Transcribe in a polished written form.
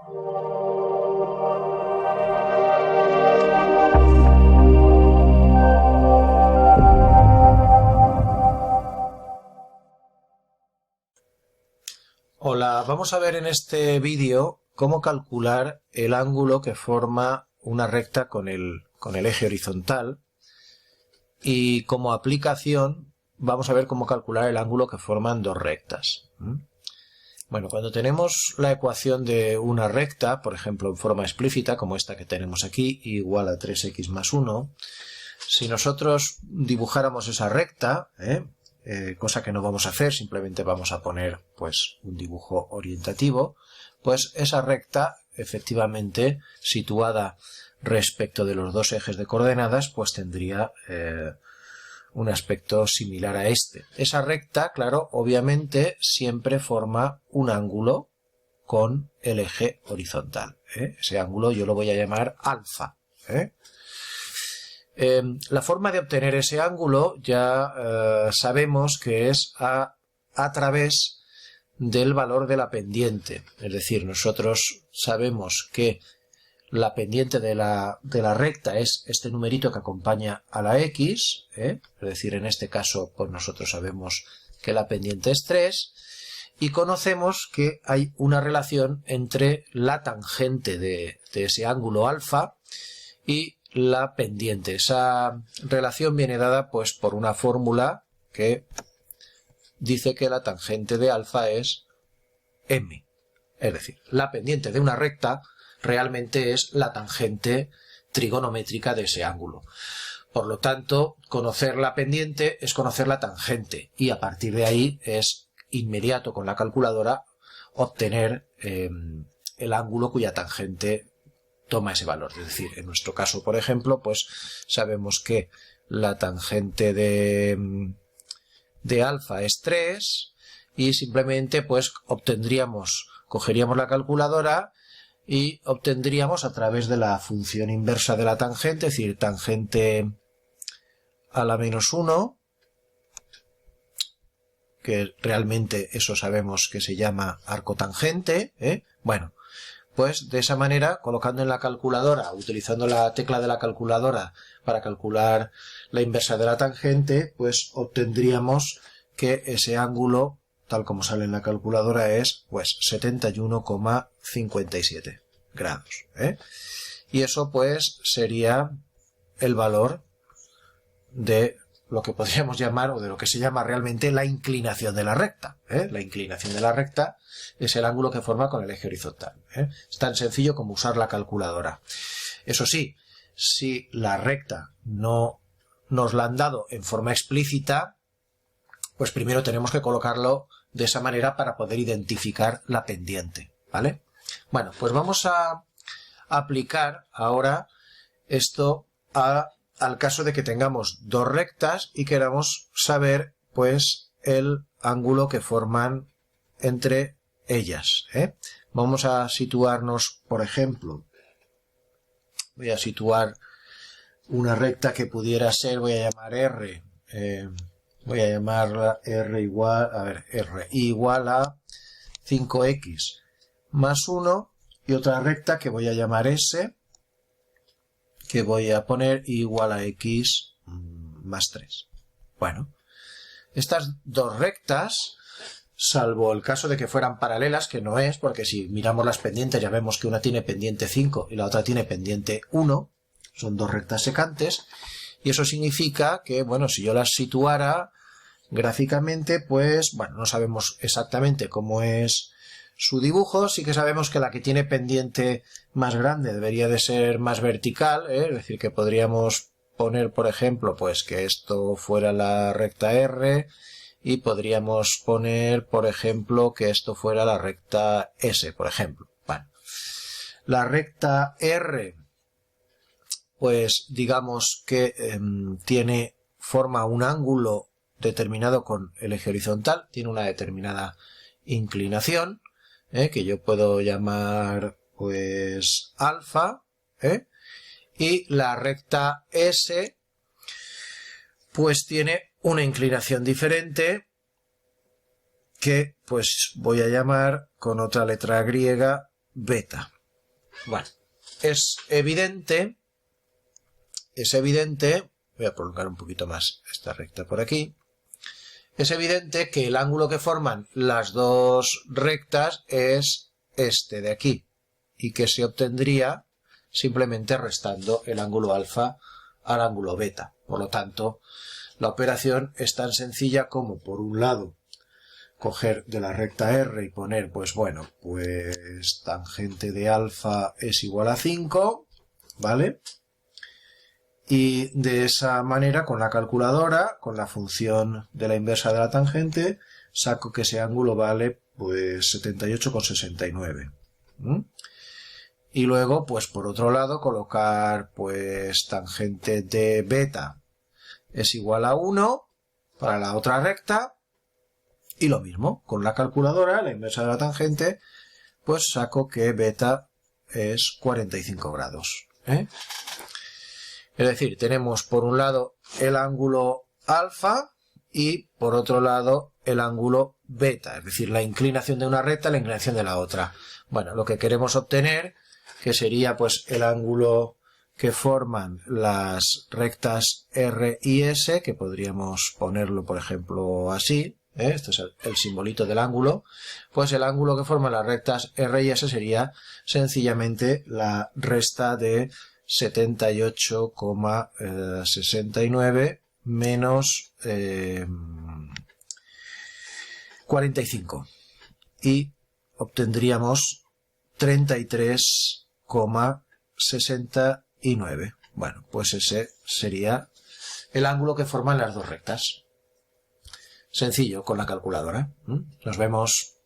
Hola, vamos a ver en este vídeo cómo calcular el ángulo que forma una recta con el eje horizontal, y como aplicación vamos a ver cómo calcular el ángulo que forman dos rectas. Bueno, cuando tenemos la ecuación de una recta, por ejemplo en forma explícita como esta que tenemos aquí, igual a 3x más 1, si nosotros dibujáramos esa recta, cosa que no vamos a hacer, simplemente vamos a poner pues un dibujo orientativo, pues esa recta efectivamente situada respecto de los dos ejes de coordenadas pues tendría un aspecto similar a este. Esa recta, claro, obviamente siempre forma un ángulo con el eje horizontal. Ese ángulo yo lo voy a llamar alfa. La forma de obtener ese ángulo ya sabemos que es a través del valor de la pendiente. Es decir, nosotros sabemos que la pendiente de la recta es este numerito que acompaña a la x, es decir, en este caso pues nosotros sabemos que la pendiente es 3, y conocemos que hay una relación entre la tangente de ese ángulo alfa y la pendiente. Esa relación viene dada pues por una fórmula que dice que la tangente de alfa es m. Es decir, la pendiente de una recta realmente es la tangente trigonométrica de ese ángulo. Por lo tanto, conocer la pendiente es conocer la tangente, y a partir de ahí es inmediato con la calculadora obtener el ángulo cuya tangente toma ese valor. Es decir, en nuestro caso, por ejemplo, pues sabemos que la tangente de alfa es 3, y simplemente pues cogeríamos la calculadora y obtendríamos a través de la función inversa de la tangente, es decir, tangente a la menos 1, que realmente eso sabemos que se llama arcotangente, bueno, pues de esa manera, colocando en la calculadora, utilizando la tecla de la calculadora para calcular la inversa de la tangente, pues obtendríamos que ese ángulo, tal como sale en la calculadora, es pues 71,57 grados. Y eso pues sería el valor de lo que podríamos llamar, o de lo que se llama realmente, la inclinación de la recta. La inclinación de la recta es el ángulo que forma con el eje horizontal. Es tan sencillo como usar la calculadora. Eso sí, si la recta no nos la han dado en forma explícita, pues primero tenemos que colocarlo de esa manera para poder identificar la pendiente, ¿vale? Bueno, pues vamos a aplicar ahora esto al caso de que tengamos dos rectas y queramos saber pues el ángulo que forman entre ellas. Vamos a situarnos, por ejemplo, voy a situar una recta que pudiera ser, voy a llamar R, voy a llamarla R igual a 5x más 1, y otra recta que voy a llamar S, que voy a poner igual a x más 3. Bueno, estas dos rectas, salvo el caso de que fueran paralelas, que no es, porque si miramos las pendientes ya vemos que una tiene pendiente 5 y la otra tiene pendiente 1, son dos rectas secantes, y eso significa que, bueno, si yo las situara gráficamente, pues, bueno, no sabemos exactamente cómo es su dibujo, sí que sabemos que la que tiene pendiente más grande debería de ser más vertical, es decir, que podríamos poner, por ejemplo, pues que esto fuera la recta R, y podríamos poner, por ejemplo, que esto fuera la recta S, por ejemplo. Bueno, la recta R, pues digamos que forma un ángulo determinado con el eje horizontal, tiene una determinada inclinación, que yo puedo llamar pues alfa, y la recta S pues tiene una inclinación diferente que pues voy a llamar con otra letra griega beta. Bueno, es evidente, voy a prolongar un poquito más esta recta por aquí, es evidente que el ángulo que forman las dos rectas es este de aquí y que se obtendría simplemente restando el ángulo alfa al ángulo beta. Por lo tanto, la operación es tan sencilla como, por un lado, coger de la recta R y poner, pues bueno, pues tangente de alfa es igual a 5, ¿vale? Y de esa manera, con la calculadora, con la función de la inversa de la tangente, saco que ese ángulo vale pues 78,69. Y luego, pues por otro lado, colocar pues tangente de beta es igual a 1 para la otra recta. Y lo mismo, con la calculadora, la inversa de la tangente, pues saco que beta es 45 grados. Es decir, tenemos por un lado el ángulo alfa y por otro lado el ángulo beta, es decir, la inclinación de una recta, la inclinación de la otra. Bueno, lo que queremos obtener, que sería pues el ángulo que forman las rectas R y S, que podríamos ponerlo por ejemplo así, este es el simbolito del ángulo, pues el ángulo que forman las rectas R y S sería sencillamente la resta de 78,69 menos 45 y obtendríamos 33,69. Bueno, pues ese sería el ángulo que forman las dos rectas. Sencillo, con la calculadora. Nos vemos.